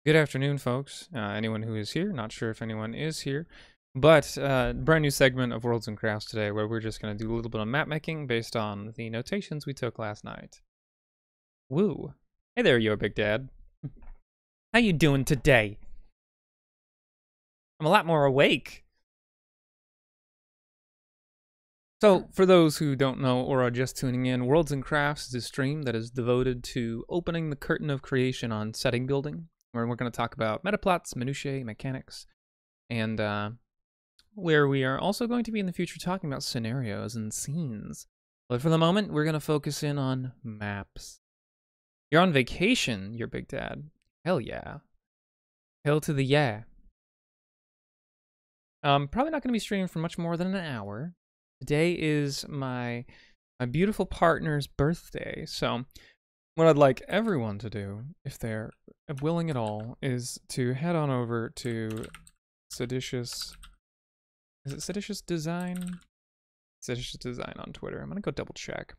Good afternoon, folks. Anyone who is here, not sure if anyone is here, but brand new segment of Worlds and Crafts today where we're just going to do a little bit of map making based on the notations we took last night. Woo. Hey there, your big dad. How you doing today? I'm a lot more awake. So, for those who don't know or are just tuning in, Worlds and Crafts is a stream that is devoted to opening the curtain of creation on setting building, where we're going to talk about metaplots, minutiae, mechanics, and where we are also going to be in the future talking about scenarios and scenes. But for the moment, we're going to focus in on maps. You're on vacation, your big dad. Hell yeah. Hell to the yeah. Probably not going to be streaming for much more than an hour. Today is my beautiful partner's birthday, so what I'd like everyone to do, if they're willing at all, is to head on over to Seditious... Is it Seditious Design? Seditious Design on Twitter. I'm gonna go double check.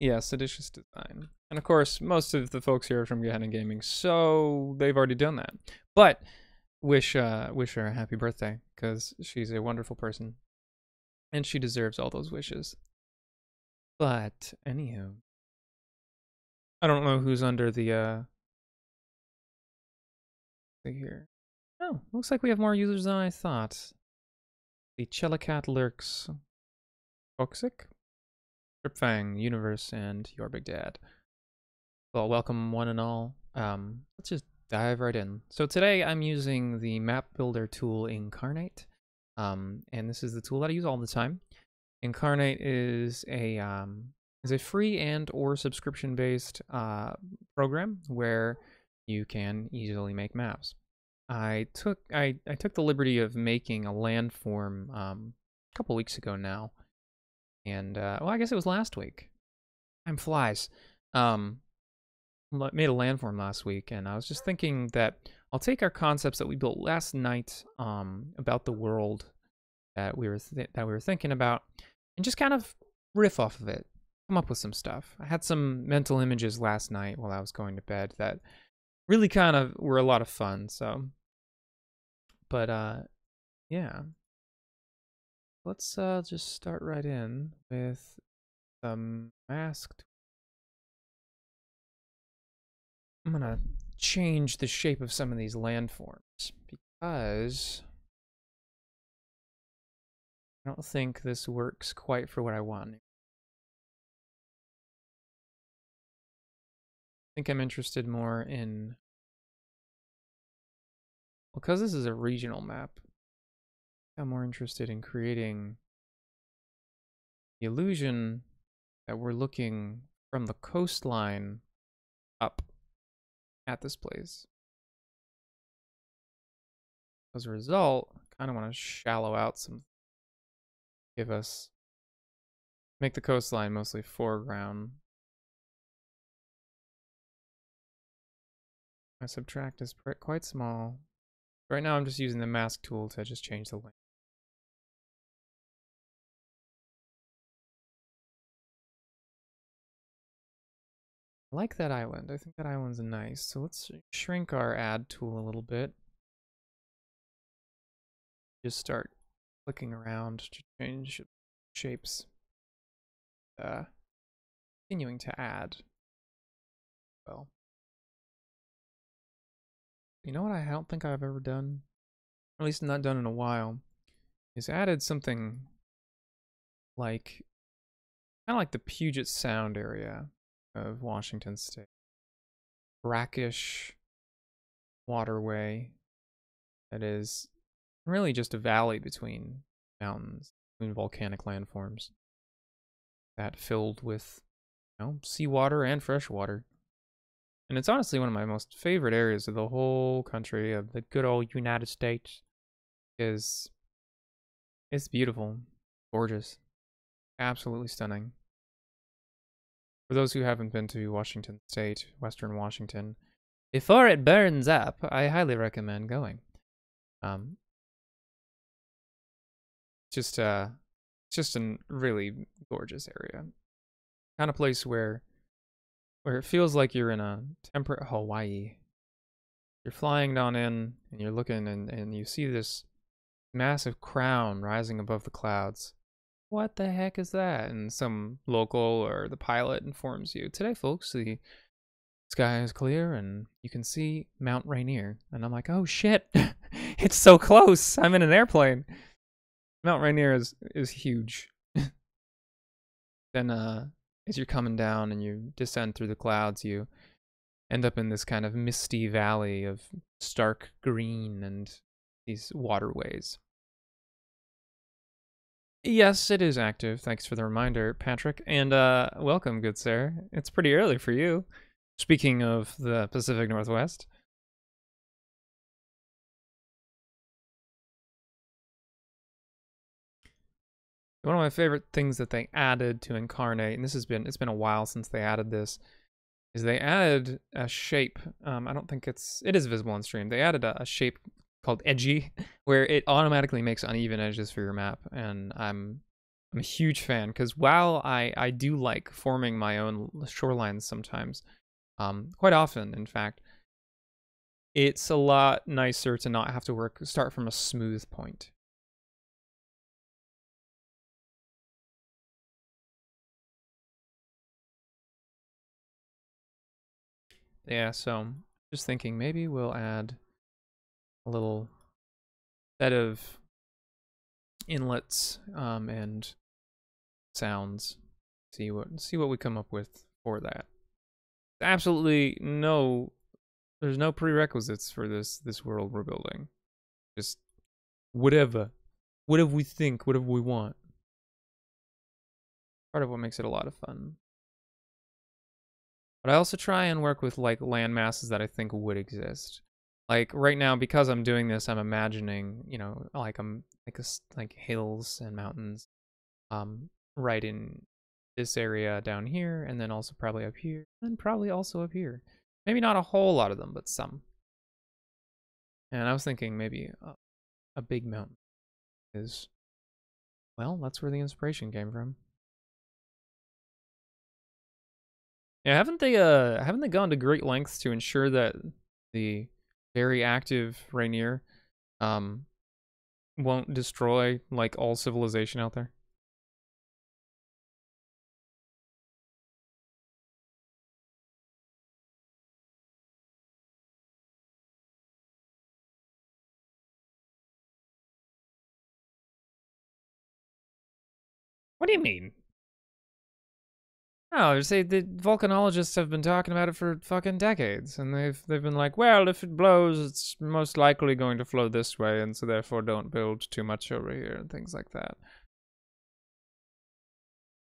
Yeah, Seditious Design. And of course, most of the folks here are from Gehenna Gaming, so they've already done that. But wish her a happy birthday, because she's a wonderful person. And she deserves all those wishes. But, anywho. I don't know who's under the, here. Oh, looks like we have more users than I thought. The Chelicat lurks. Toxic? Tripfang, Universe, and your big dad. Well, welcome one and all. Let's just dive right in. So today I'm using the map builder tool Incarnate. And this is the tool that I use all the time. Incarnate is a free and or subscription based program where you can easily make maps. I took the liberty of making a landform a couple weeks ago now, and well, I guess it was last week. Time flies. Made a landform last week, and I was just thinking that I'll take our concepts that we built last night about the world that we were thinking about, and just kind of riff off of it, come up with some stuff. I had some mental images last night while I was going to bed that really kind of were a lot of fun. So, but yeah, let's just start right in with the masked. I'm gonna change the shape of some of these landforms because I don't think this works quite for what I want. I think I'm interested more in, well, because this is a regional map, I'm more interested in creating the illusion that we're looking from the coastline up at this place. As a result, I kind of want to shallow out some, make the coastline mostly foreground. My subtract is quite small. Right now I'm just using the mask tool to just change the length. I like that island. I think that island's nice. So let's shrink our add tool a little bit. Just start clicking around to change shapes. Continuing to add. Well, you know what I don't think I've ever done, or at least not done in a while, is added something like, kind of like the Puget Sound area of Washington State. Brackish waterway that is really just a valley between mountains, between volcanic landforms that filled with, seawater and fresh water. And it's honestly one of my most favorite areas of the whole country, of the good old United States, because it's beautiful, gorgeous, absolutely stunning. For those who haven't been to Washington State, Western Washington, before it burns up, I highly recommend going. Just a really gorgeous area. Kind of place where where it feels like you're in a temperate Hawaii. You're flying down in, and you're looking, and you see this massive crown rising above the clouds. What the heck is that? And some local or the pilot informs you, today, folks, the sky is clear and you can see Mount Rainier. And I'm like, oh shit, it's so close. I'm in an airplane. Mount Rainier is huge. Then as you're coming down and you descend through the clouds, you end up in this kind of misty valley of stark green and these waterways. Yes, it is active. Thanks for the reminder, Patrick. And welcome, good sir. It's pretty early for you. Speaking of the Pacific Northwest. One of my favorite things that they added to Incarnate, and it's been a while since they added this, is they added a shape. I don't think it is visible on stream. They added a shape called Edgy, where it automatically makes uneven edges for your map, and I'm a huge fan, because while I do like forming my own shorelines sometimes, quite often, in fact, it's a lot nicer to not have to start from a smooth point. Yeah, so just thinking maybe we'll add a little set of inlets and sounds. See what we come up with for that. Absolutely there's no prerequisites for this world we're building. Just whatever we think, whatever we want. Part of what makes it a lot of fun. But I also try and work with like land masses that I think would exist. Like right now, because I'm doing this, I'm imagining, you know, like like hills and mountains, right in this area down here, and then also probably up here, and probably also up here. Maybe not a whole lot of them, but some. And I was thinking maybe a big mountain is, well, that's where the inspiration came from. Yeah, haven't they gone to great lengths to ensure that the very active Rainier won't destroy like all civilization out there? What do you mean? No, say the volcanologists have been talking about it for fucking decades, and they've been like, well, if it blows, it's most likely going to flow this way, and so therefore don't build too much over here and things like that.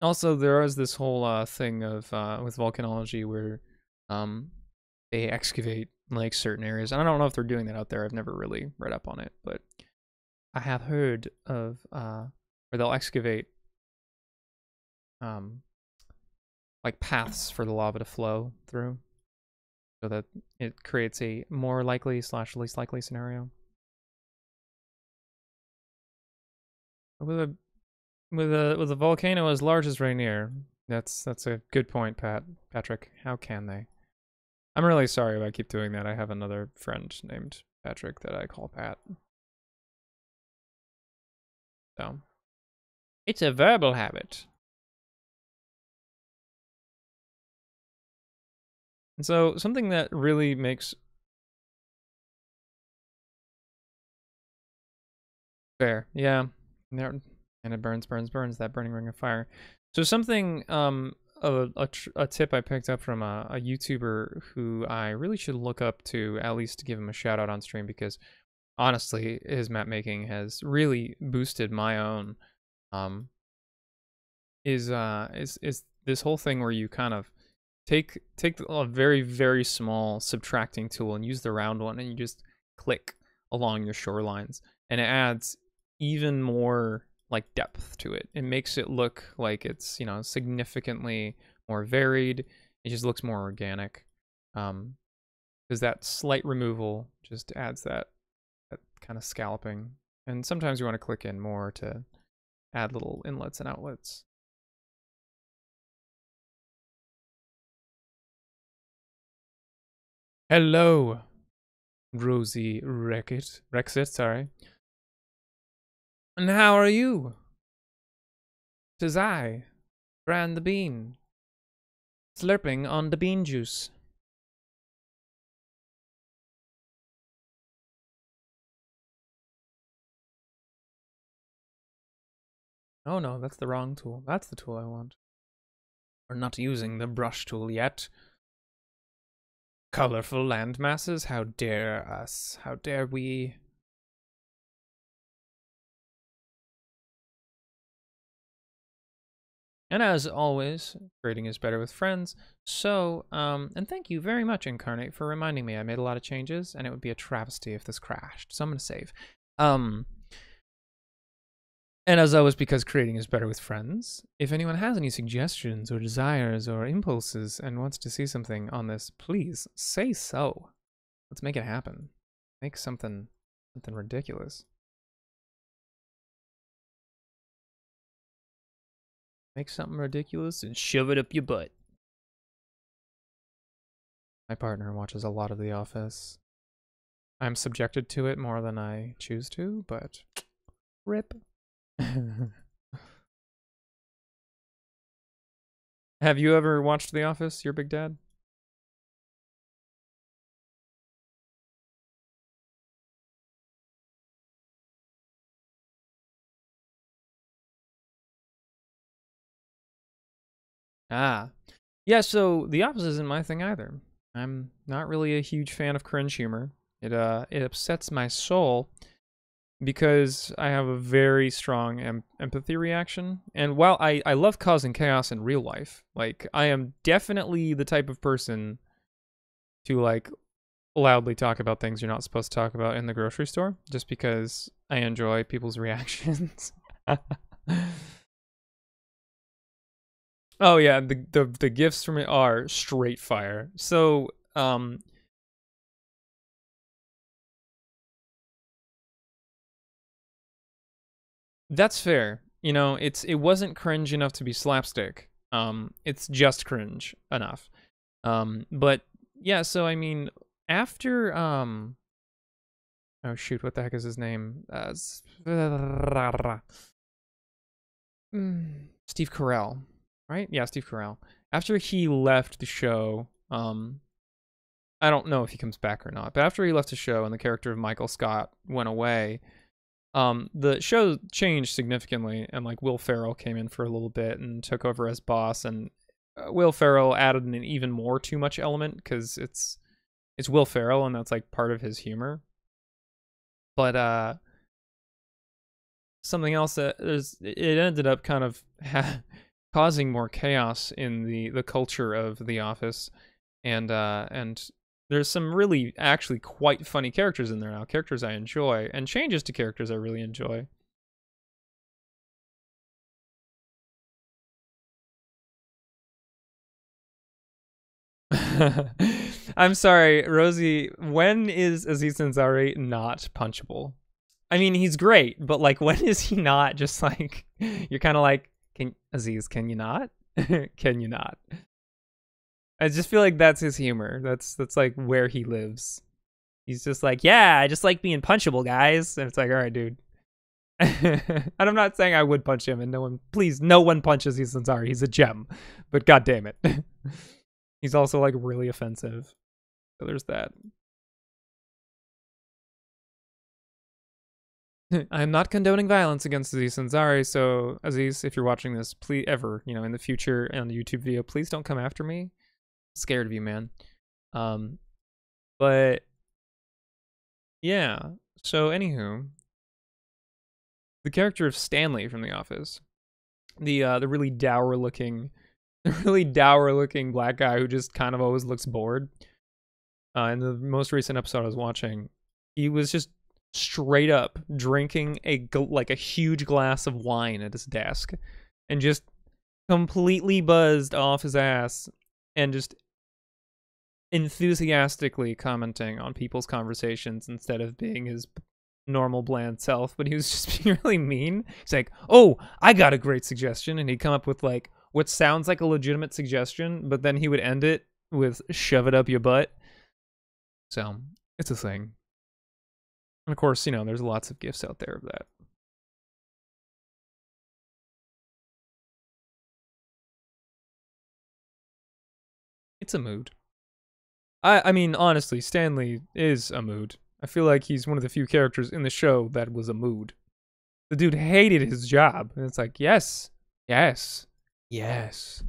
Also, there is this whole thing of with volcanology where they excavate like certain areas, and I don't know if they're doing that out there. I've never really read up on it, but I have heard of where they'll excavate like paths for the lava to flow through, so that it creates a more likely / least likely scenario. With a volcano as large as Rainier, that's a good point, Patrick. How can they? I'm really sorry if I keep doing that. I have another friend named Patrick that I call Pat. So it's a verbal habit. And so something that really makes fair, yeah, and it burns, that burning ring of fire. So something, a tip I picked up from a YouTuber who I really should look up to, at least to give him a shout out on stream, because honestly, his map making has really boosted my own. Is this whole thing where you kind of take a very, very small subtracting tool and use the round one, and you just click along your shorelines, and it adds even more like depth to it. It makes it look like it's, you know, significantly more varied. It just looks more organic, because that slight removal just adds that kind of scalloping. And sometimes you want to click in more to add little inlets and outlets. Hello, Rosie Rexit, sorry. And how are you? 'Tis I, Bran the Bean, slurping on the bean juice. Oh no, that's the wrong tool. That's the tool I want. We're not using the brush tool yet. Colorful land masses, how dare us? How dare we? And as always, creating is better with friends. So, and thank you very much, Incarnate, for reminding me. I made a lot of changes, and it would be a travesty if this crashed. So I'm gonna save. And as always, because creating is better with friends, if anyone has any suggestions or desires or impulses and wants to see something on this, please say so. Let's make it happen. Make something ridiculous. Make something ridiculous and shove it up your butt. My partner watches a lot of The Office. I'm subjected to it more than I choose to, but rip. Have you ever watched The Office, your big dad? Ah. Yeah, so The Office isn't my thing either. I'm not really a huge fan of cringe humor. It upsets my soul because I have a very strong empathy reaction. And while I love causing chaos in real life, like, I am definitely the type of person to, like, loudly talk about things you're not supposed to talk about in the grocery store, just because I enjoy people's reactions. Oh yeah, the gifts from it are straight fire. So, that's fair. You know, it wasn't cringe enough to be slapstick. It's just cringe enough. But yeah, so I mean, after oh shoot, what the heck is his name? Steve Carell, right? Yeah, Steve Carell. After he left the show, I don't know if he comes back or not, but after he left the show and the character of Michael Scott went away, the show changed significantly, and like Will Ferrell came in for a little bit and took over as boss, and Will Ferrell added an even more too much element because it's Will Ferrell and that's like part of his humor. But something else that it ended up kind of causing more chaos in the culture of The Office, and there's some really actually quite funny characters in there now, characters I enjoy, and changes to characters I really enjoy. I'm sorry, Rosie, when is Aziz Ansari not punchable? I mean, he's great, but like, when is he not just like, you're kind of like, Aziz, can you not? Can you not? I just feel like that's his humor. That's like where he lives. He's just like, yeah, I just like being punchable, guys. And it's like, all right, dude. And I'm not saying I would punch him, and no one punches Aziz Ansari. He's a gem. But god damn it. He's also like really offensive. So there's that. I'm not condoning violence against Aziz Ansari, so Aziz, if you're watching this, please ever, in the future on the YouTube video, please don't come after me. I'm scared of you, man. But yeah. So anywho, the character of Stanley from The Office, the really dour looking black guy who just kind of always looks bored. In the most recent episode I was watching, he was just straight up drinking a huge glass of wine at his desk and just completely buzzed off his ass and just enthusiastically commenting on people's conversations instead of being his normal bland self. But he was just being really mean. He's like, oh, I got a great suggestion, and he'd come up with like what sounds like a legitimate suggestion, but then he would end it with shove it up your butt. So, it's a thing. And of course, you know, there's lots of gifts out there of that. It's a mood. I mean, honestly, Stanley is a mood. I feel like he's one of the few characters in the show that was a mood. The dude hated his job. And it's like, yes, yes, yes.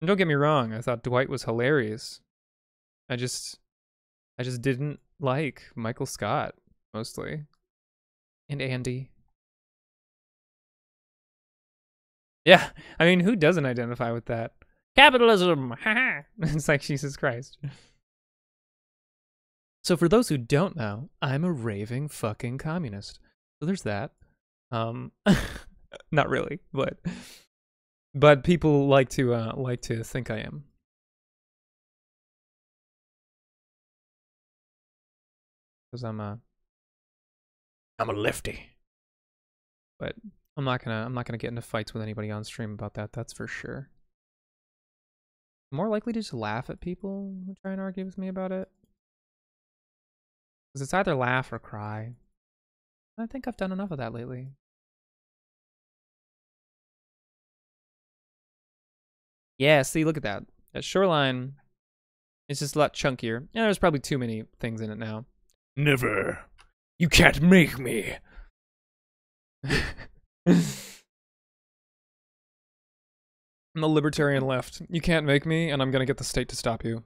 And don't get me wrong, I thought Dwight was hilarious. I just didn't like Michael Scott, mostly. And Andy. Yeah, I mean, who doesn't identify with that? Capitalism! Haha! It's like, Jesus Christ. So for those who don't know, I'm a raving fucking communist. So there's that. Not really, but people like to think I am. Because I'm a lefty. But I'm not gonna get into fights with anybody on stream about that, that's for sure. I'm more likely to just laugh at people who try and argue with me about it. Because it's either laugh or cry. I think I've done enough of that lately. Yeah, see, look at that. That shoreline is just a lot chunkier. Yeah, there's probably too many things in it now. Never. You can't make me. I'm the libertarian left. You can't make me, and I'm gonna get the state to stop you.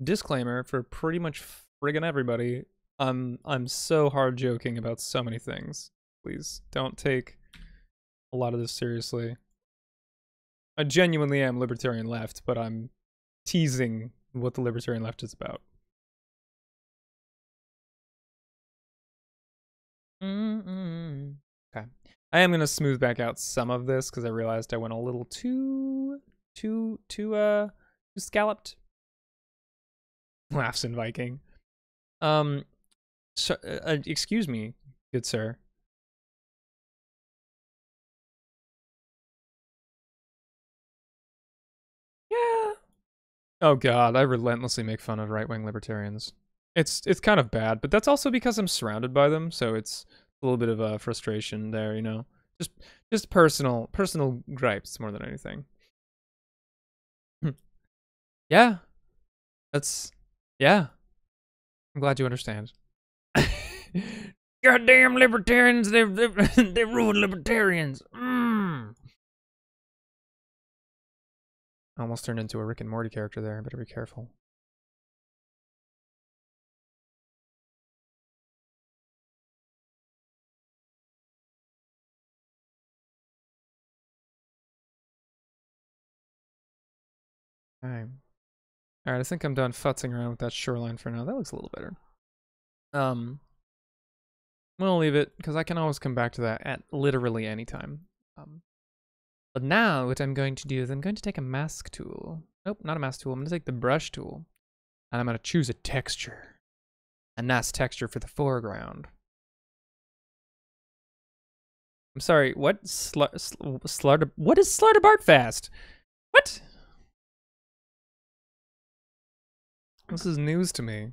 Disclaimer for pretty much friggin' everybody. I'm so hard joking about so many things. Please don't take a lot of this seriously. I genuinely am libertarian left, but I'm teasing what the libertarian left is about. Okay. I am gonna smooth back out some of this because I realized I went a little too scalloped. Laughs in Viking. So, excuse me, good sir. Yeah. Oh god, I relentlessly make fun of right-wing libertarians. It's kind of bad, but that's also because I'm surrounded by them, so it's a little bit of a frustration there, you know. Just personal gripes more than anything. Yeah. Yeah. I'm glad you understand. Goddamn libertarians, they ruined libertarians. I almost turned into a Rick and Morty character there. I better be careful. Alright. Alright, I think I'm done futzing around with that shoreline for now. That looks a little better. I'm gonna leave it, because I can always come back to that at literally any time. But now, what I'm going to do is I'm going to take a mask tool. Nope, not a mask tool. I'm going to take the brush tool. And I'm going to choose a texture. A nice texture for the foreground. I'm sorry, what? What is Slartibartfast? What? This is news to me.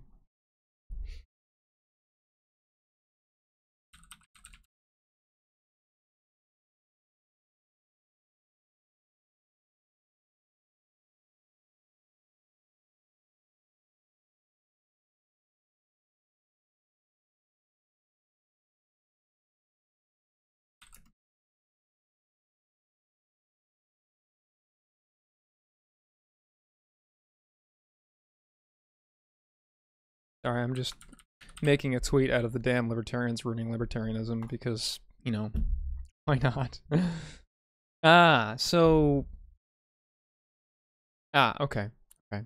Sorry, I'm just making a tweet out of the damn libertarians ruining libertarianism because, you know, why not? Okay. Okay.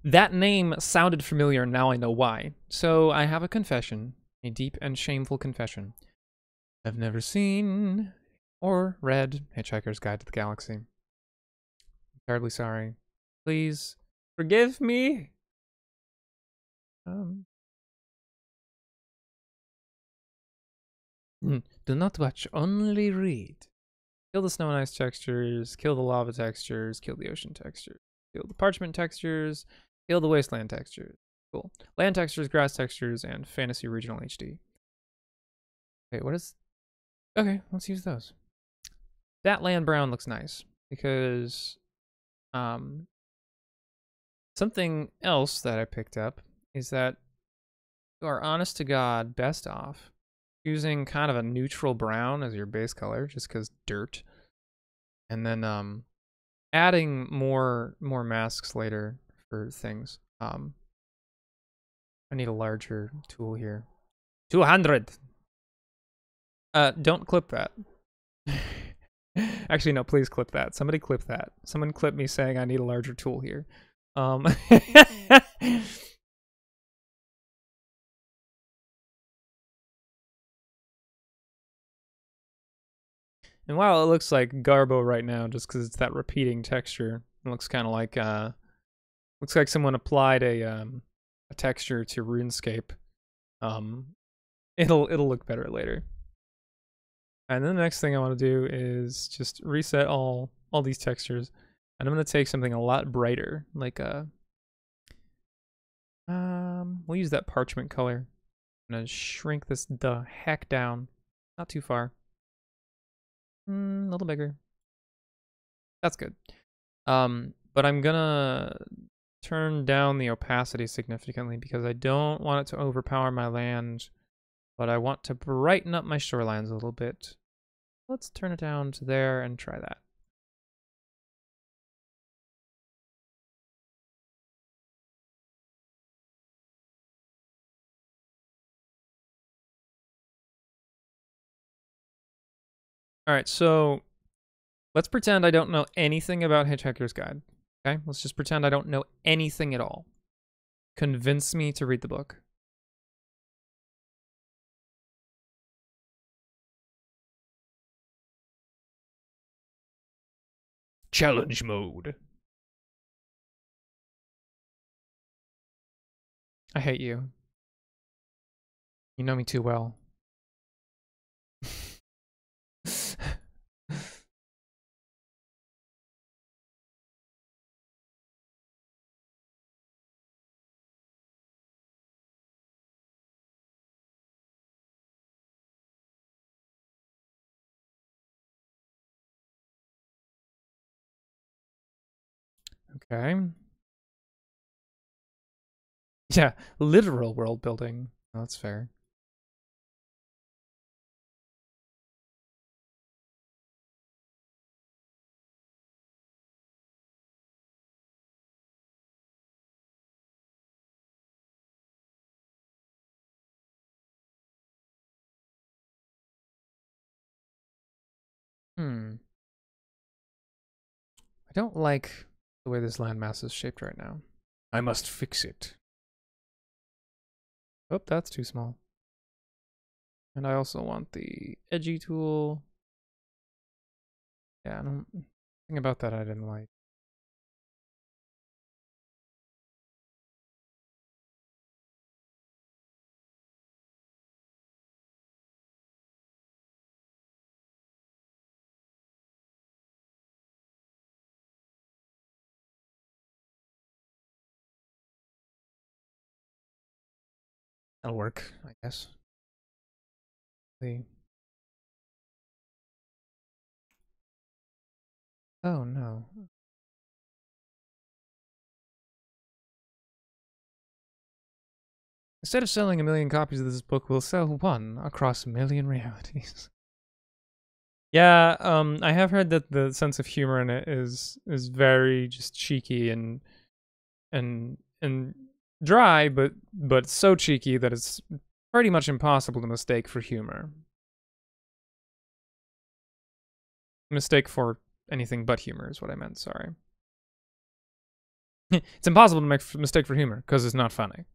That name sounded familiar, and now I know why. So I have a confession, a deep and shameful confession. I've never seen or read Hitchhiker's Guide to the Galaxy. Terribly sorry. Please forgive me. Do not watch, only read. Kill the snow and ice textures, kill the lava textures, kill the ocean textures, kill the parchment textures, kill the wasteland textures. Cool. Land textures, grass textures, and fantasy regional HD. Wait, what is... Okay, let's use those. That land brown looks nice because something else that I picked up is that you are honest to God best off using kind of a neutral brown as your base color, just because dirt, and then adding more masks later for things. I need a larger tool here. 200. Don't clip that. Actually, no, please clip that. Somebody clip that. Someone clip me saying I need a larger tool here. And while it looks like Garbo right now, just because it's that repeating texture, it looks kind of like looks like someone applied a texture to RuneScape. It'll look better later. And then the next thing I want to do is just reset all these textures, and I'm gonna take something a lot brighter, like we'll use that parchment color. I'm gonna shrink this the heck down, not too far. A little bigger. That's good. But I'm gonna turn down the opacity significantly because I don't want it to overpower my land, but I want to brighten up my shorelines a little bit. Let's turn it down to there and try that. All right, so let's pretend I don't know anything about Hitchhiker's Guide. Okay, let's just pretend I don't know anything at all. Convince me to read the book. Challenge mode. I hate you. You know me too well. Okay. Yeah, literal world building. Oh, that's fair. I don't like the way this landmass is shaped right now. I must fix it. Oh, that's too small. And I also want the edgy tool. Yeah, nothing about that I didn't like. That'll work, I guess. See. Oh no. Instead of selling 1 million copies of this book, we'll sell one across 1 million realities. Yeah, I have heard that the sense of humor in it is very just cheeky and dry, but so cheeky that it's pretty much impossible to mistake for humor. Mistake for anything but humor is what I meant, sorry. It's impossible to make a mistake for humor, because it's not funny.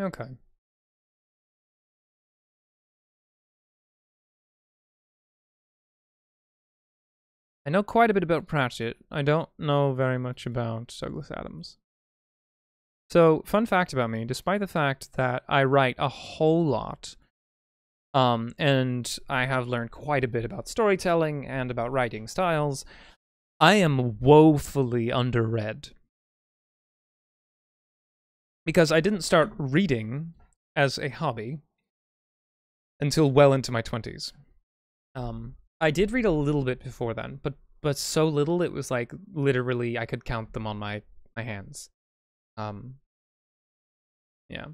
Okay. I know quite a bit about Pratchett. I don't know very much about Douglas Adams. So, fun fact about me, despite the fact that I write a whole lot, and I have learned quite a bit about storytelling and about writing styles, I am woefully underread. Because I didn't start reading as a hobby until well into my 20s. I did read a little bit before then, but so little it was like literally I could count them on my hands. Yeah.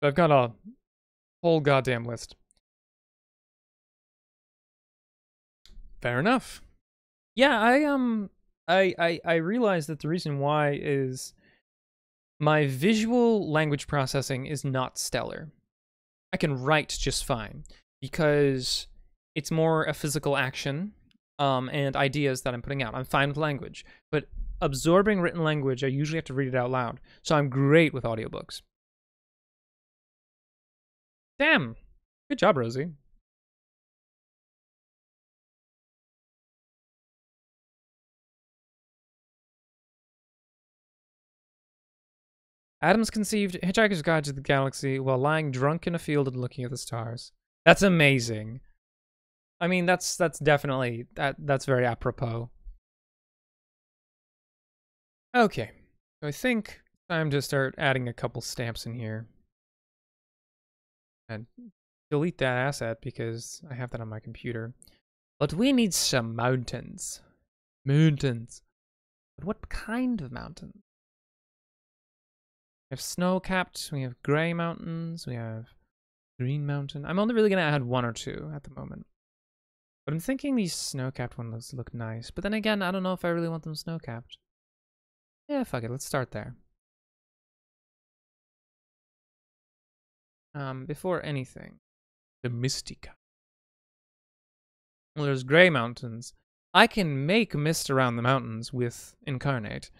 I've got a whole goddamn list. Fair enough. Yeah, I realized that the reason why is my visual language processing is not stellar. I can write just fine because it's more a physical action and ideas that I'm putting out. I'm fine with language, but absorbing written language, I usually have to read it out loud. So I'm great with audiobooks. Damn. Good job, Rosie. Adams conceived Hitchhiker's Guide to the Galaxy while lying drunk in a field and looking at the stars. That's amazing. I mean, that's definitely that's very apropos. Okay, so I think time to start adding a couple stamps in here. And delete that asset because I have that on my computer. But we need some mountains. Mountains. But what kind of mountains? We have snow-capped, we have gray mountains, we have green mountain. I'm only really going to add one or two at the moment. But I'm thinking these snow-capped ones look nice. But then again, I don't know if I really want them snow-capped. Yeah, fuck it, let's start there. Before anything, the Mystica. Well, there's gray mountains. I can make mist around the mountains with Incarnate.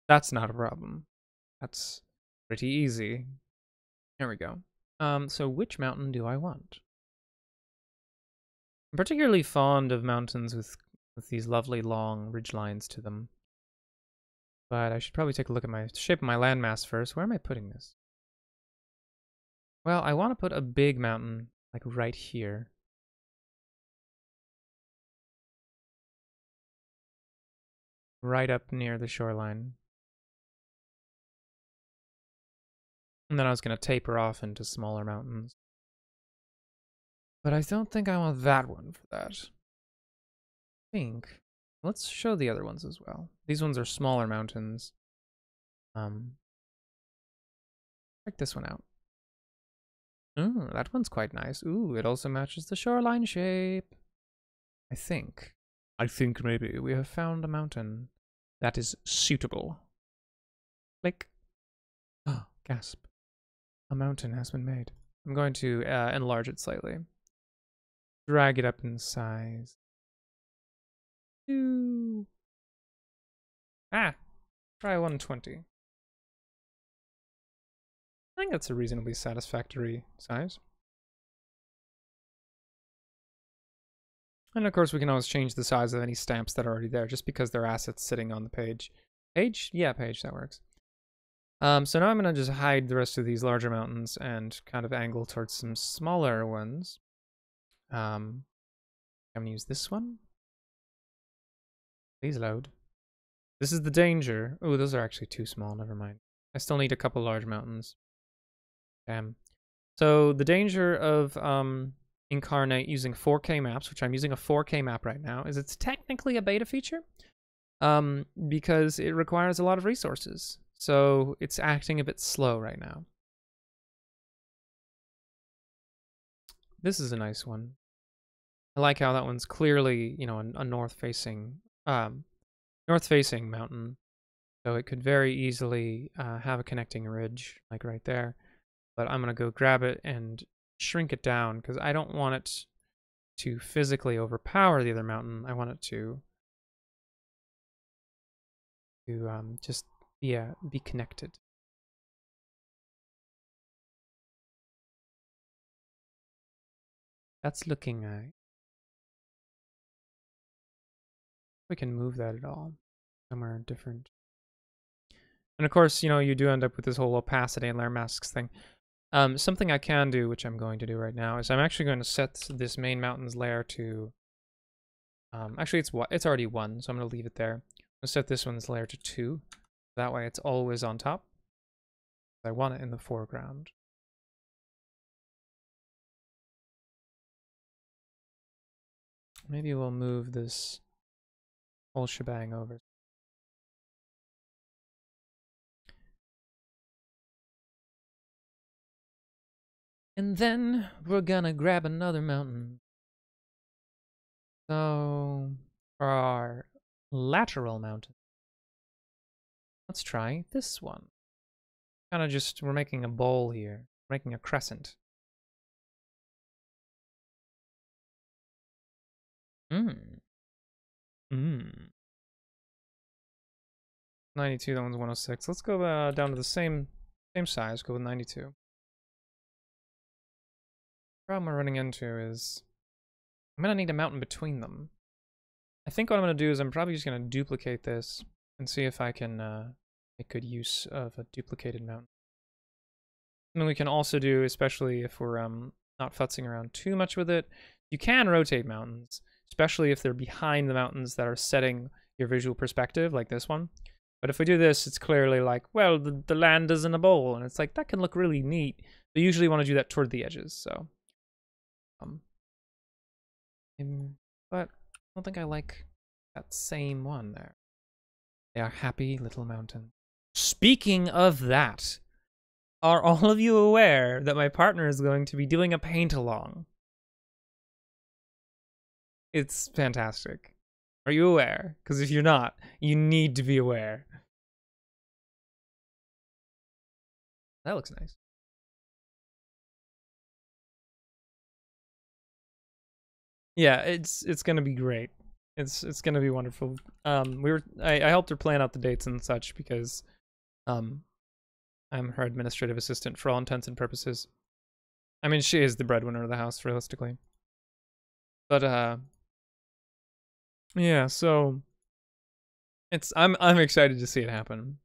That's not a problem. That's pretty easy. There we go. So which mountain do I want? I'm particularly fond of mountains with these lovely long ridge lines to them. But I should probably take a look at my shape of my landmass first. Where am I putting this? Well, I want to put a big mountain, like right here. Right up near the shoreline. And then I was going to taper off into smaller mountains. But I don't think I want that one for that. I think. Let's show the other ones as well. These ones are smaller mountains. Check this one out. Ooh, that one's quite nice. Ooh, it also matches the shoreline shape. I think maybe we have found a mountain that is suitable. Click. Oh, gasp. A mountain has been made. I'm going to enlarge it slightly. Drag it up in size. Ooh. Ah, try 120. I think that's a reasonably satisfactory size. And of course we can always change the size of any stamps that are already there just because they're assets sitting on the page. Page? Yeah, page, that works. So now I'm going to just hide the rest of these larger mountains and kind of angle towards some smaller ones. I'm going to use this one. Please load. This is the danger. Oh, those are actually too small, never mind. I still need a couple large mountains. Damn. So the danger of Incarnate using 4K maps, which I'm using a 4K map right now, is it's technically a beta feature because it requires a lot of resources. So it's acting a bit slow right now. This is a nice one. I like how that one's clearly, you know, a north-facing mountain. So it could very easily have a connecting ridge, like right there. But I'm going to go grab it and shrink it down because I don't want it to physically overpower the other mountain. I want it to just be connected. That's looking we can move that at all somewhere different. And of course, you know, you do end up with this whole opacity and layer masks thing. Something I can do, which I'm going to do right now, is I'm actually going to set this main mountains layer to actually it's already 1, so I'm going to leave it there. I'll set this one's layer to 2. That way it's always on top. I want it in the foreground. Maybe we'll move this whole shebang over. And then we're gonna grab another mountain. So for our lateral mountain, let's try this one. Kind of just, we're making a bowl here, making a crescent. 92, that one's 106. Let's go down to the same size, go with 92. The problem we're running into is I'm gonna need a mountain between them. I think what I'm gonna do is I'm probably just gonna duplicate this and see if I can make good use of a duplicated mountain. And we can also do, especially if we're not futzing around too much with it, you can rotate mountains, especially if they're behind the mountains that are setting your visual perspective, like this one. But if we do this, it's clearly like, well, the land is in a bowl, and it's like, that can look really neat. But you usually want to do that toward the edges, so. But I don't think I like that same one there. They are happy little mountains. Speaking of that, are all of you aware that my partner is going to be doing a paint-along? It's fantastic. Are you aware? Because if you're not, you need to be aware. That looks nice. Yeah, it's gonna be great. It's gonna be wonderful. I helped her plan out the dates and such because I'm her administrative assistant for all intents and purposes. I mean, she is the breadwinner of the house, realistically. But yeah, so I'm excited to see it happen.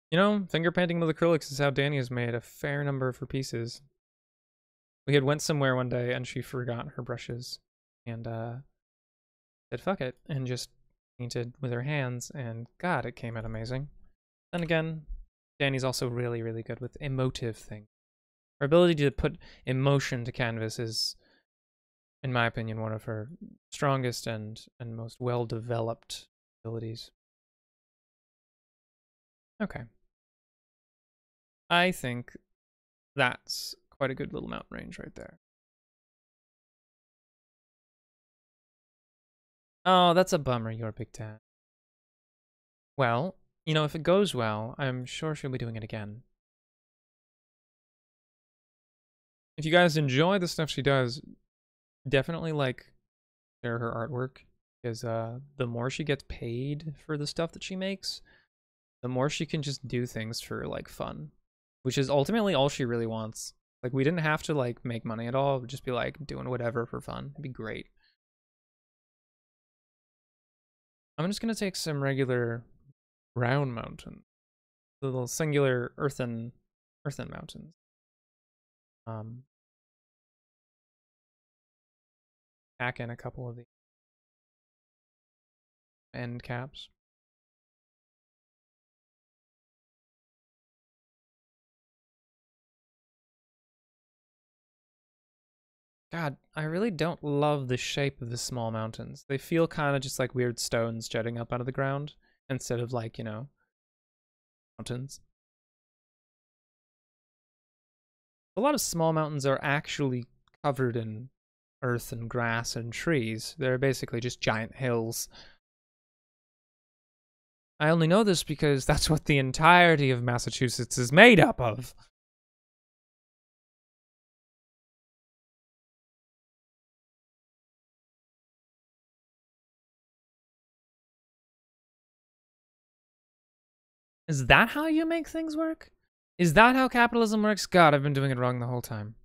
You know, finger painting with acrylics is how Danny has made a fair number of her pieces. We had went somewhere one day and she forgot her brushes and said fuck it and just painted with her hands, and god, it came out amazing. Then again, Danny's also really, really good with emotive things. Her ability to put emotion to canvas is, in my opinion, one of her strongest and most well-developed abilities. Okay. I think that's quite a good little mountain range right there. Oh, that's a bummer, you're Big Tan. Well, you know, if it goes well, I'm sure she'll be doing it again. If you guys enjoy the stuff she does, definitely, like, share her artwork, because the more she gets paid for the stuff that she makes, the more she can just do things for, like, fun, which is ultimately all she really wants. Like, we didn't have to, like, make money at all. We'd just be, like, doing whatever for fun. It'd be great. I'm just gonna take some regular round mountain, little singular earthen mountains. Pack in a couple of the end caps. God, I really don't love the shape of the small mountains. They feel kind of just like weird stones jutting up out of the ground instead of, like, you know, mountains. A lot of small mountains are actually covered in earth and grass and trees. They're basically just giant hills. I only know this because that's what the entirety of Massachusetts is made up of. Is that how you make things work? Is that how capitalism works? God, I've been doing it wrong the whole time.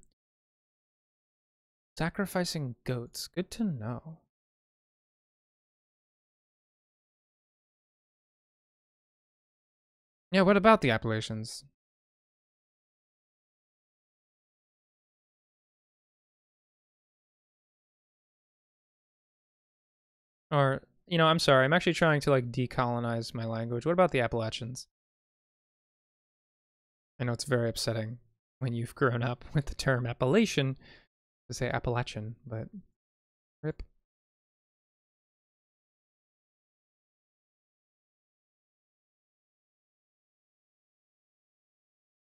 Sacrificing goats. Good to know. Yeah, what about the Appalachians? Or, you know, I'm sorry, I'm actually trying to like decolonize my language. What about the Appalachians? I know it's very upsetting when you've grown up with the term Appalachian to say Appalachian, but rip.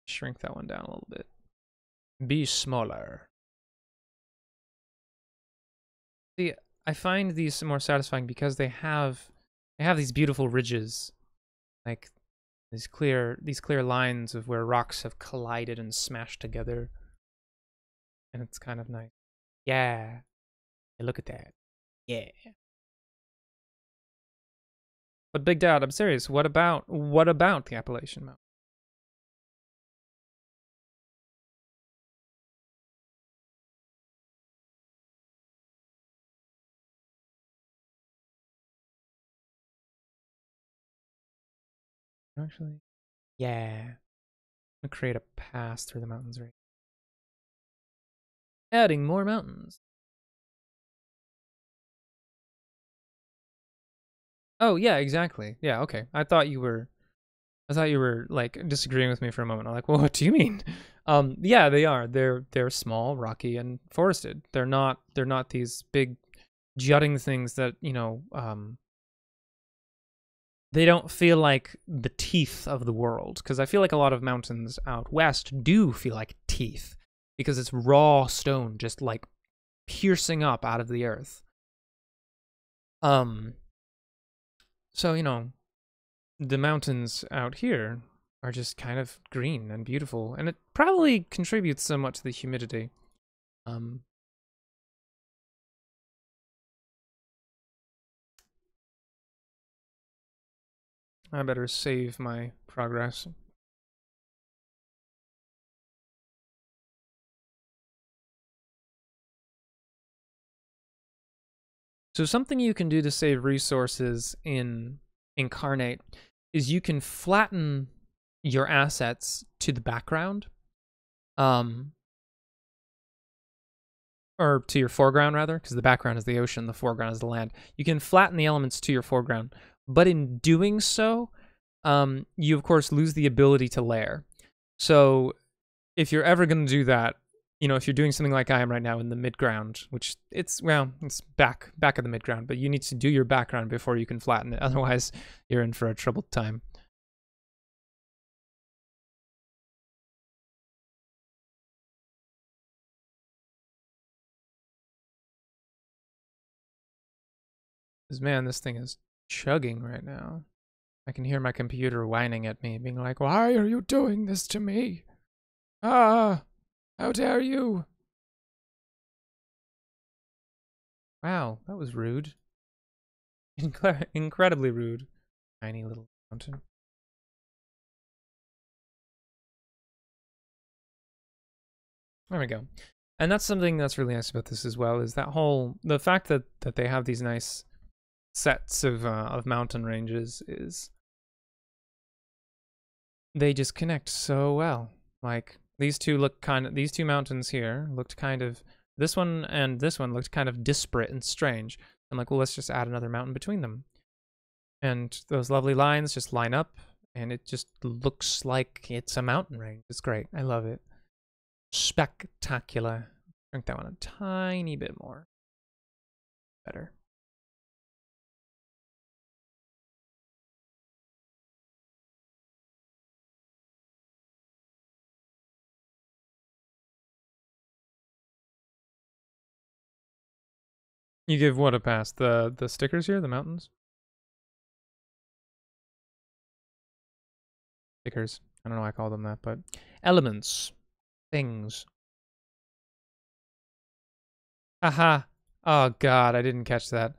Shrink that one down a little bit. Be smaller. See, I find these more satisfying because they have these beautiful ridges, like these clear lines of where rocks have collided and smashed together, and it's kind of nice. Yeah, hey, look at that. Yeah. But Big Dad, I'm serious. What about the Appalachian Mountain? Actually, yeah. I'm gonna create a pass through the mountains right. Adding more mountains. Oh yeah, exactly. Yeah, okay. I thought you were like disagreeing with me for a moment. I'm like, well, what do you mean? Yeah, they are. They're small, rocky, and forested. They're not these big jutting things that, you know, they don't feel like the teeth of the world. Because I feel like a lot of mountains out west do feel like teeth. Because it's raw stone just like piercing up out of the earth. So, you know, the mountains out here are just kind of green and beautiful, and it probably contributes somewhat to the humidity. I better save my progress. So something you can do to save resources in Incarnate is you can flatten your assets to the background. Or to your foreground, rather, because the background is the ocean, the foreground is the land. You can flatten the elements to your foreground, but in doing so, you, of course, lose the ability to layer. So if you're ever going to do that, you know, if you're doing something like I am right now in the midground, which it's back of the midground, but you need to do your background before you can flatten it. Otherwise, you're in for a troubled time. Because, man, this thing is chugging right now. I can hear my computer whining at me, being like, "Why are you doing this to me? Ah, how dare you?" Wow, that was rude. Incredibly rude. Tiny little mountain. There we go. And that's something that's really nice about this as well, is that the fact that they have these nice sets of mountain ranges is they just connect so well. Like these two mountains here looked kind of, this one and this one looked kind of disparate and strange. I'm like, well, let's just add another mountain between them. And those lovely lines just line up, and it just looks like it's a mountain range. It's great. I love it. Spectacular. Drink that one a tiny bit more. Better. You give what a pass? The stickers here, the mountains? Stickers. I don't know why I call them that, but elements. Things. Aha. Oh god, I didn't catch that.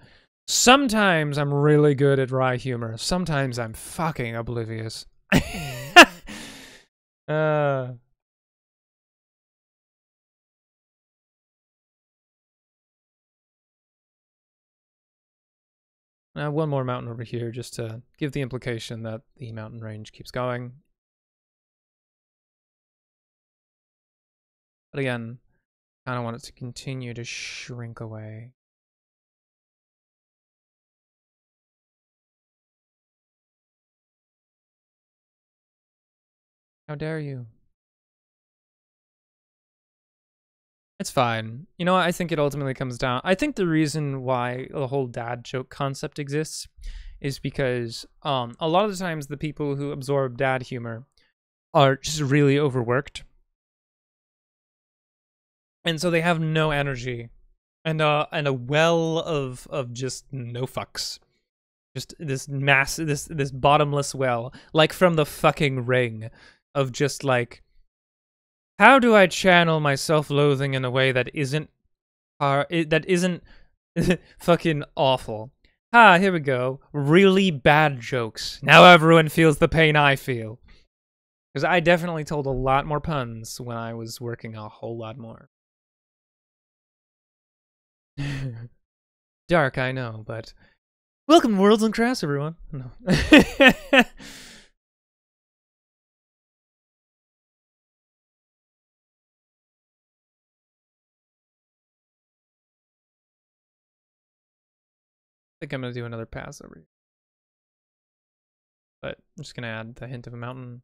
Sometimes I'm really good at wry humor. Sometimes I'm fucking oblivious. uh, one more mountain over here just to give the implication that the mountain range keeps going. But again, I kind of want it to continue to shrink away. How dare you? It's fine. You know what? I think it ultimately comes down. I think the reason why the whole dad joke concept exists is because a lot of the times the people who absorb dad humor are just really overworked. And so they have no energy and a well of just no fucks. Just this this bottomless well, like from the fucking Ring, of just like, how do I channel my self-loathing in a way that isn't fucking awful? Here we go. Really bad jokes. Now everyone feels the pain I feel. Because I definitely told a lot more puns when I was working a whole lot more. Dark, I know, but welcome to Worlds and Crafts, everyone. No. I think I'm going to do another pass over here. But I'm just going to add the hint of a mountain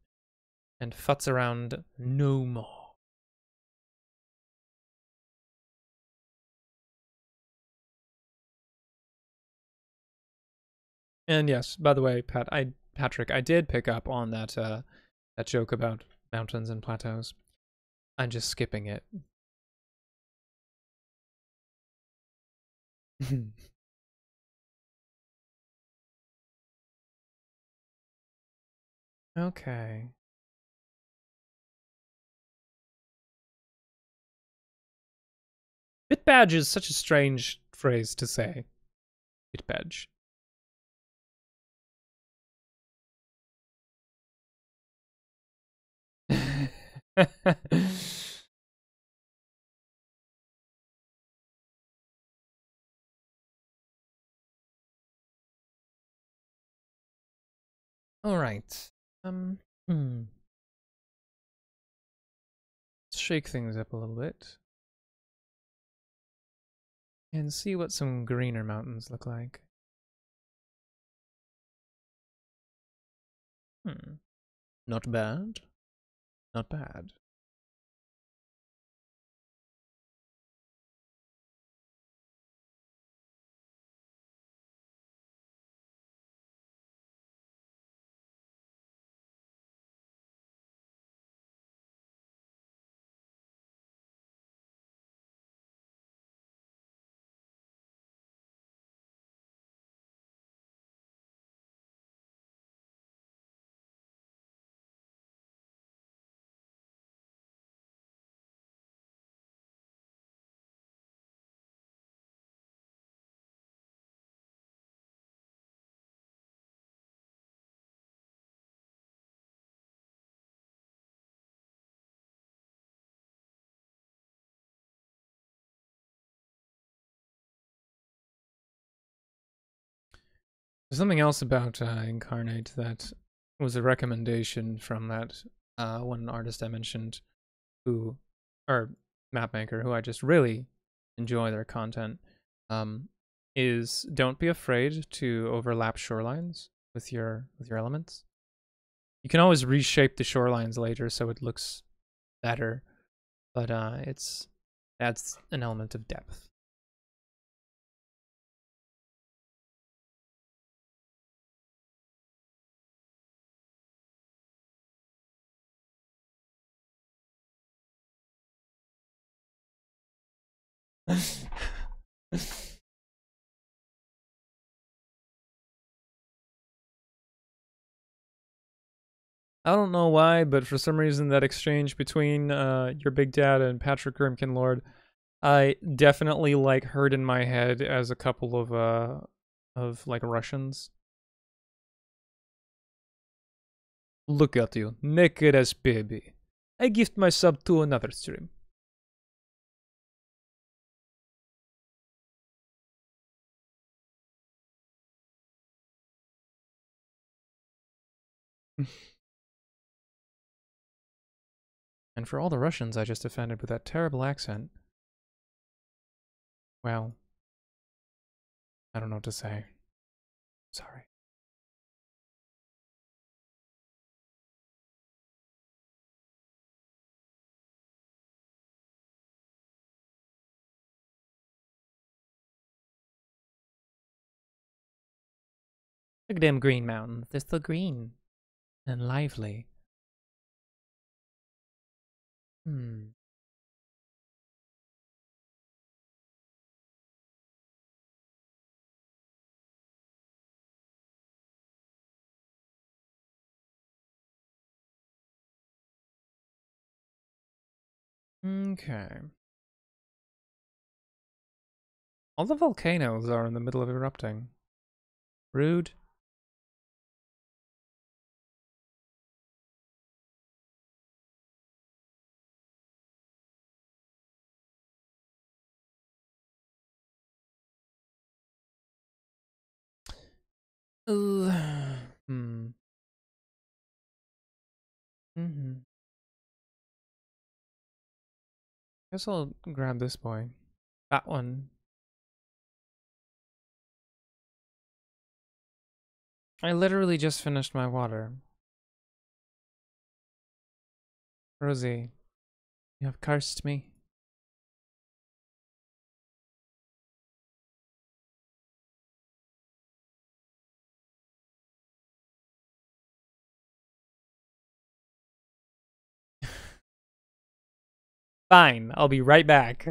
and futz around no more. And yes, by the way, Patrick, I did pick up on that that joke about mountains and plateaus. I'm just skipping it. Okay. Bit badge is such a strange phrase to say. Bit badge. All right. Let's shake things up a little bit and see what some greener mountains look like. Not bad. Not bad. There's something else about Incarnate that was a recommendation from that one artist I mentioned, or mapmaker, who I just really enjoy their content. Is don't be afraid to overlap shorelines with your elements. You can always reshape the shorelines later so it looks better, but it's adds an element of depth. I don't know why, but for some reason that exchange between your big dad and Patrick Grimkin Lord, I definitely like heard in my head as a couple of like Russians. Look at you, naked as baby. I gift my sub to another stream. And for all the Russians I just offended with that terrible accent, well, I don't know what to say. Sorry. Look at them green mountains. They're still green and lively. Okay. All the volcanoes are in the middle of erupting. Rude. Guess I'll grab this boy. That one. I literally just finished my water. Rosie, you have cursed me. Fine, I'll be right back.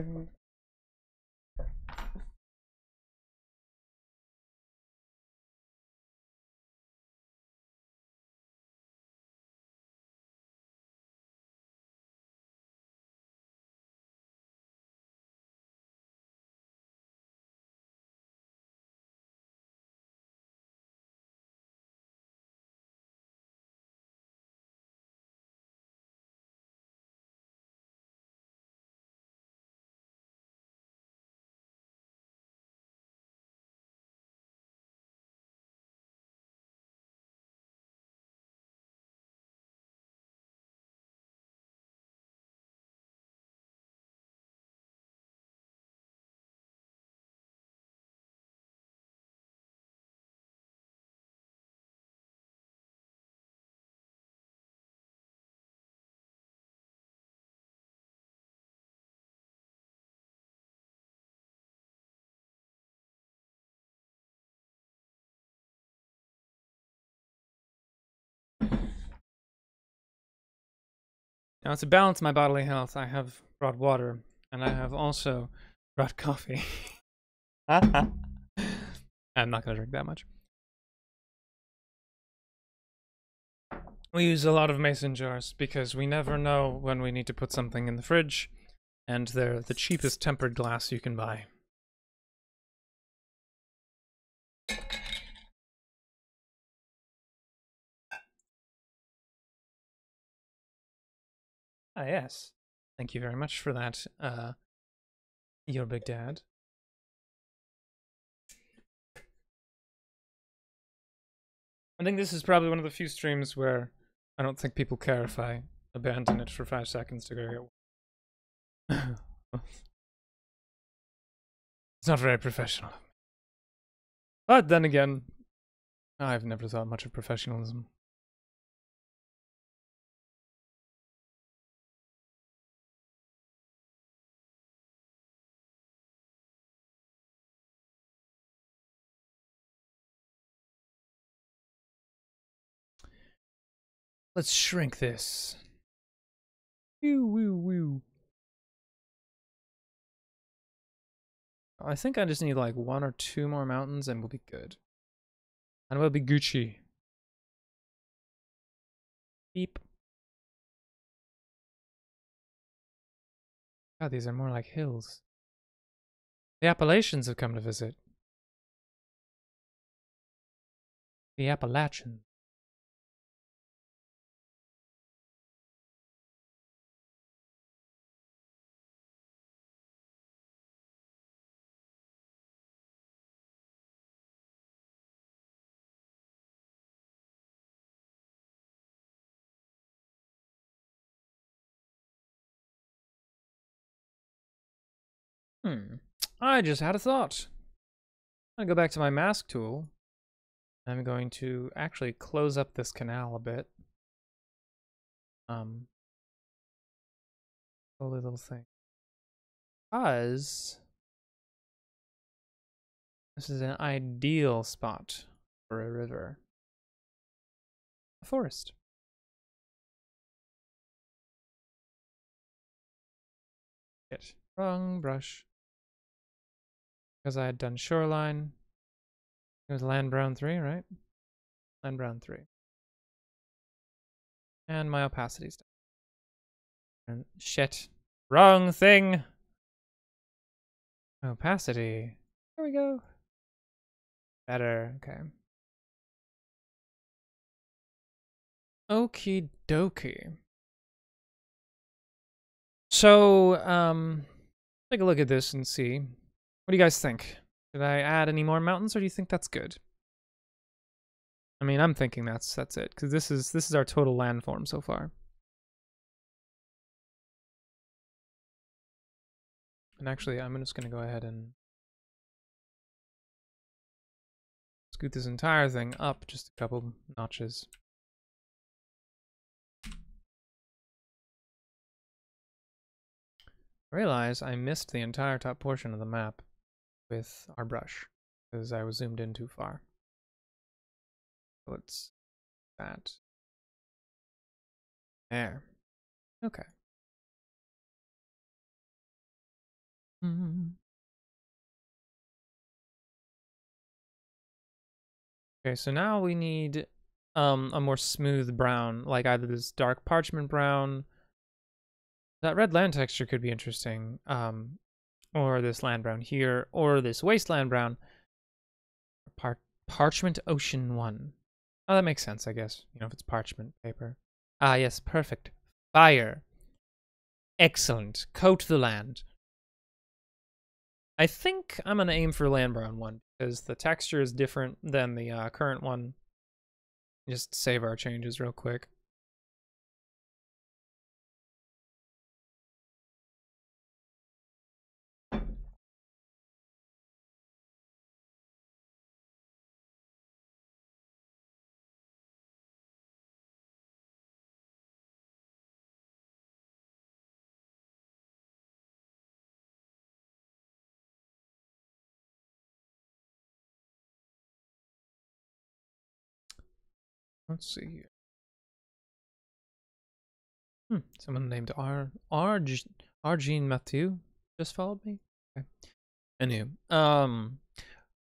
Now, to balance my bodily health, I have brought water, and I have also brought coffee. I'm not going to drink that much. We use a lot of mason jars because we never know when we need to put something in the fridge, and they're the cheapest tempered glass you can buy. Ah, yes. Thank you very much for that, your big dad. I think this is probably one of the few streams where I don't think people care if I abandon it for 5 seconds to go get... It's not very professional. But then again, I've never thought much of professionalism. Let's shrink this. Woo, woo, woo. I think I just need like 1 or 2 more mountains and we'll be good. And we'll be Gucci. Beep. God, these are more like hills. The Appalachians have come to visit. The Appalachians. I just had a thought. I'm gonna go back to my mask tool. I'm going to actually close up this canal a bit. A little thing. Because this is an ideal spot for a river. A forest. Shit. Wrong brush. Because I had done shoreline. It was land brown 3, right? Land brown 3. And my opacity's down. And shit. Wrong thing. Opacity. There we go. Better. Okay. Okie dokie. So, take a look at this and see. What do you guys think? Should I add any more mountains, or do you think that's good? I mean, I'm thinking that's it, because this is our total landform so far. And actually, I'm just gonna go ahead and scoot this entire thing up just a couple notches. I realize I missed the entire top portion of the map with our brush because I was zoomed in too far. So it's that. There. Okay. Okay, so now we need a more smooth brown, like either this dark parchment brown. That red land texture could be interesting. Or this land brown here, or this wasteland brown. Parchment Ocean 1. Oh, that makes sense, I guess. You know, if it's parchment paper. Ah, yes, perfect. Fire. Excellent. Coat the land. I think I'm going to aim for land brown 1, because the texture is different than the current one. Just save our changes real quick. Let's see here. Someone named Arjean Mathieu just followed me. Okay. Anywho,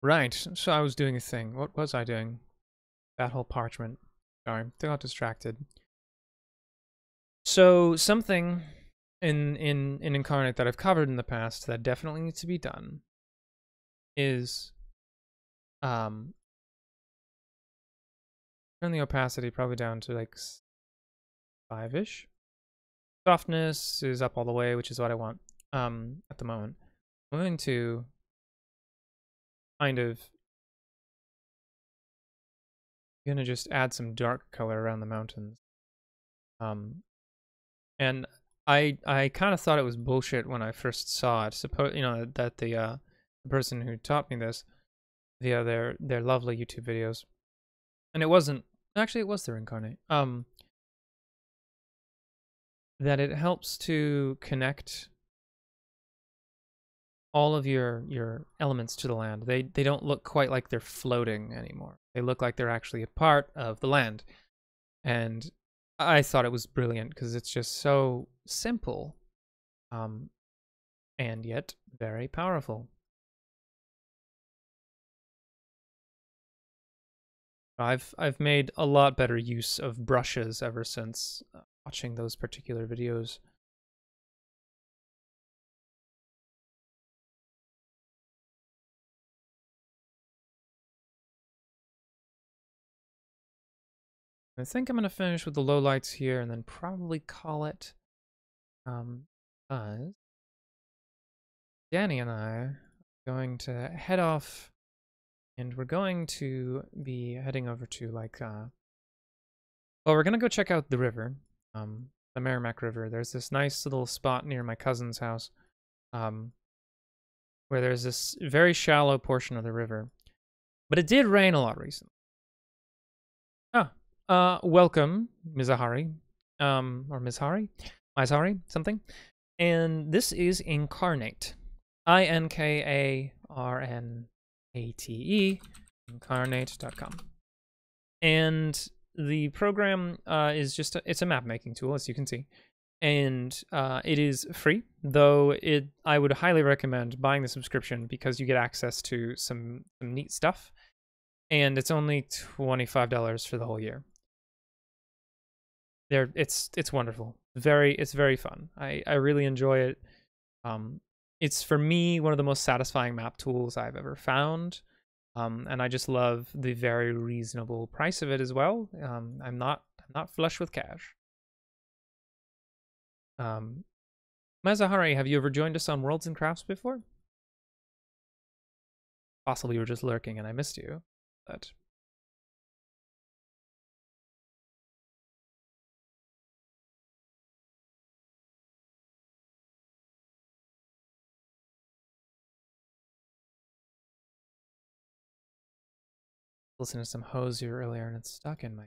right. So I was doing a thing. What was I doing? That whole parchment. Sorry, I got distracted. So something in Incarnate that I've covered in the past that definitely needs to be done is turn the opacity probably down to like 5-ish. Softness is up all the way, which is what I want at the moment. I'm going to kind of gonna just add some dark color around the mountains. And I kind of thought it was bullshit when I first saw it. Suppose, you know, that the person who taught me this via their lovely YouTube videos, and it wasn't actually, it was their Incarnate. That it helps to connect all of your elements to the land. They don't look quite like they're floating anymore. They look like they're actually a part of the land. And I thought it was brilliant because it's just so simple, and yet very powerful. I've made a lot better use of brushes ever since watching those particular videos. I think I'm gonna finish with the lowlights here and then probably call it. Danny and I are going to head off, and we're going to be heading over to like well, we're gonna go check out the river, the Merrimack River. There's this nice little spot near my cousin's house, where there's this very shallow portion of the river. But it did rain a lot recently. Welcome, Mizahari. Or Mizhari? Mizhari, something. And this is Incarnate. Inkarnate, incarnate.com. And the program is just, it's a map making tool, as you can see. And it is free, though I would highly recommend buying the subscription because you get access to some neat stuff. And it's only $25 for the whole year. It's wonderful. It's very fun. I really enjoy it. It's for me one of the most satisfying map tools I've ever found. And I just love the very reasonable price of it as well. I'm not flush with cash. Mazahari, have you ever joined us on Worlds and Crafts before? Possibly you were just lurking and I missed you, but listened to some Hosier earlier and it's stuck in my...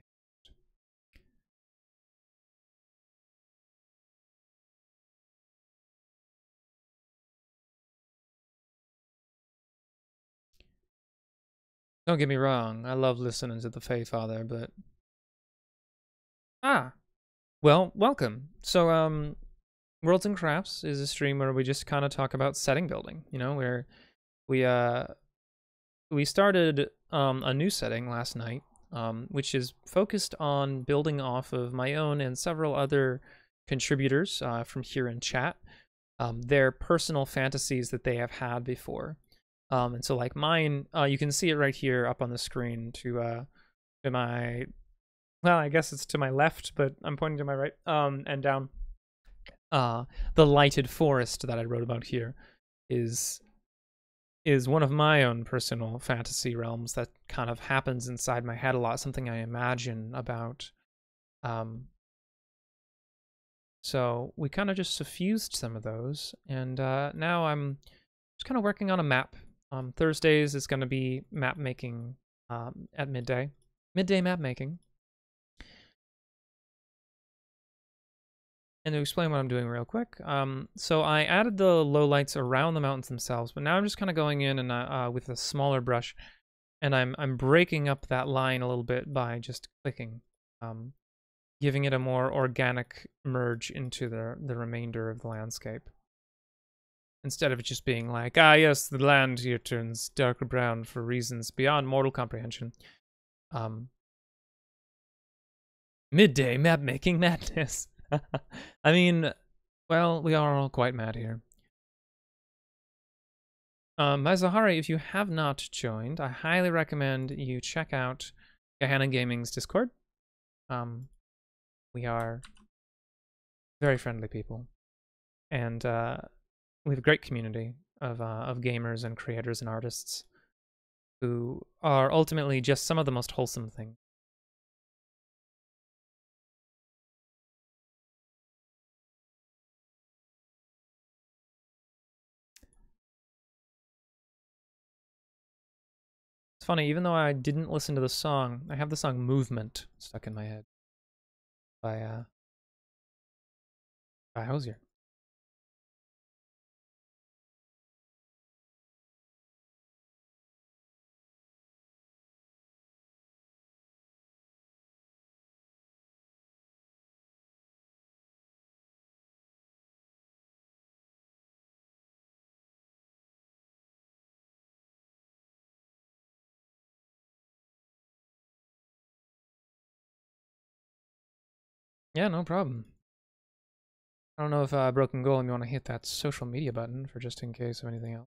Don't get me wrong, I love listening to the Fae Father, but... Well, welcome. So, Worlds and Crafts is a stream where we just kind of talk about setting building, you know, where we started a new setting last night, which is focused on building off of my own and several other contributors from here in chat, their personal fantasies that they have had before. And so like mine, you can see it right here up on the screen to my, well, I guess it's to my left, but I'm pointing to my right, and down. The lighted forest that I wrote about here is one of my own personal fantasy realms that kind of happens inside my head a lot, something I imagine about. So we kind of just suffused some of those, and now I'm just kind of working on a map. Thursdays is going to be map making at midday map making. And to explain what I'm doing real quick, so I added the lowlights around the mountains themselves, but now I'm just kind of going in and with a smaller brush, and I'm breaking up that line a little bit by just clicking, giving it a more organic merge into the remainder of the landscape. Instead of it just being like, yes, the land here turns darker brown for reasons beyond mortal comprehension. Midday map making madness. I mean, well, we are all quite mad here. Mazahari, if you have not joined, I highly recommend you check out Gehenna Gaming's Discord. We are very friendly people, and we have a great community of gamers and creators and artists who are ultimately just some of the most wholesome things. It's funny, even though I didn't listen to the song, I have the song Movement stuck in my head by Hosier. Yeah, no problem. I don't know if Broken Golem, you want to hit that social media button for just in case of anything else.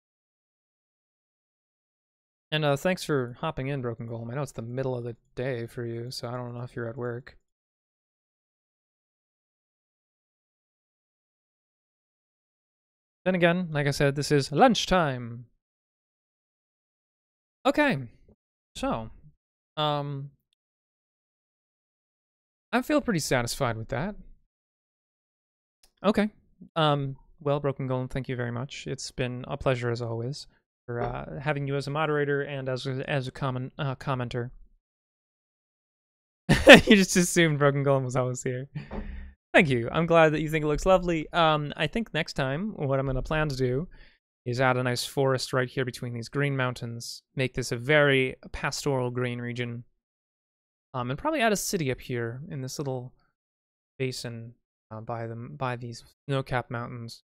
And thanks for hopping in, Broken Golem. I know it's the middle of the day for you, so I don't know if you're at work. Then again, like I said, this is lunchtime. Okay, so, I feel pretty satisfied with that. Okay, Well, Broken Golem, thank you very much. It's been a pleasure as always for having you as a moderator and as a commenter. You just assumed Broken Golem was always here. Thank you. I'm glad that you think it looks lovely. I think next time what I'm going to plan to do is add a nice forest right here between these green mountains, make this a very pastoral green region, and probably add a city up here in this little basin by these snow-capped mountains.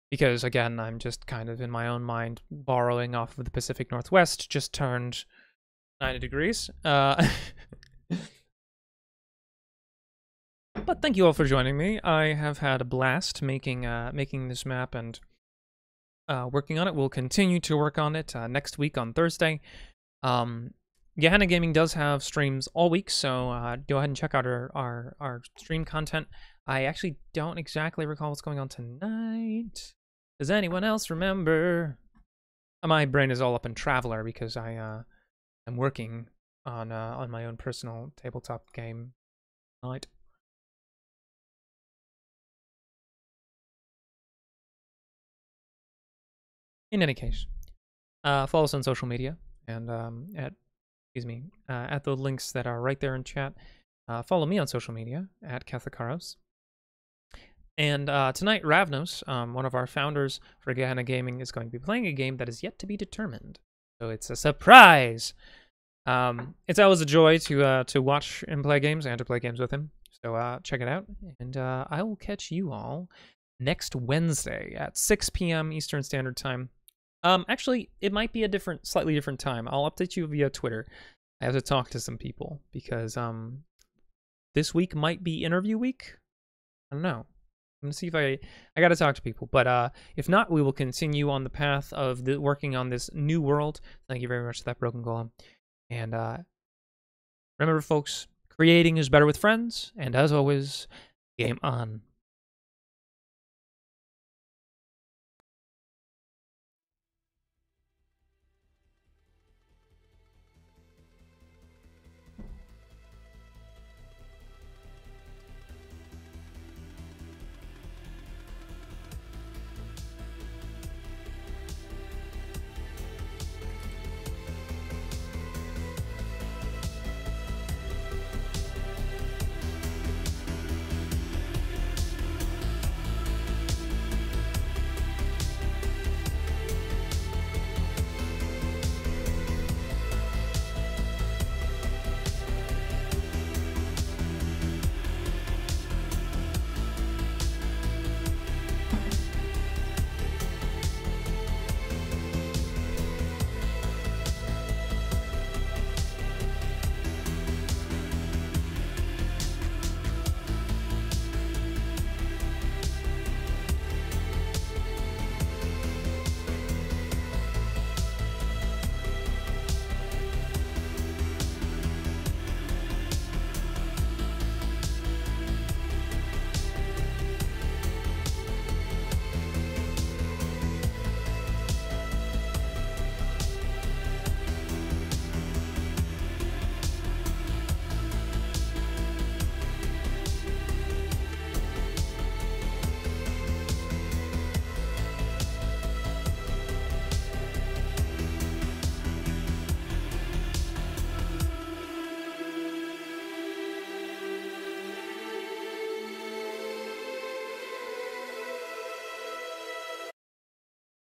Because again, I'm just kind of in my own mind borrowing off of the Pacific Northwest, just turned 90 degrees. But thank you all for joining me. I have had a blast making this map and working on it. We'll continue to work on it next week on Thursday. Gehenna Gaming does have streams all week, so go ahead and check out our stream content. I actually don't exactly recall what's going on tonight. Does anyone else remember? My brain is all up in Traveler because I am working on my own personal tabletop game tonight. In any case, follow us on social media and at the links that are right there in chat. Follow me on social media at Catholicaros. And tonight, Ravnos, one of our founders for Gehenna Gaming, is going to be playing a game that is yet to be determined. So it's a surprise. It's always a joy to watch him play games and to play games with him. So check it out, and I will catch you all next Wednesday at 6 p.m. Eastern Standard Time. Actually, it might be a slightly different time. I'll update you via Twitter. I have to talk to some people because this week might be interview week. I don't know. I'm gonna see if I got to talk to people, but if not, we will continue on the path of working on this new world. Thank you very much for that, Broken Golem. And remember, folks, creating is better with friends. And as always, game on.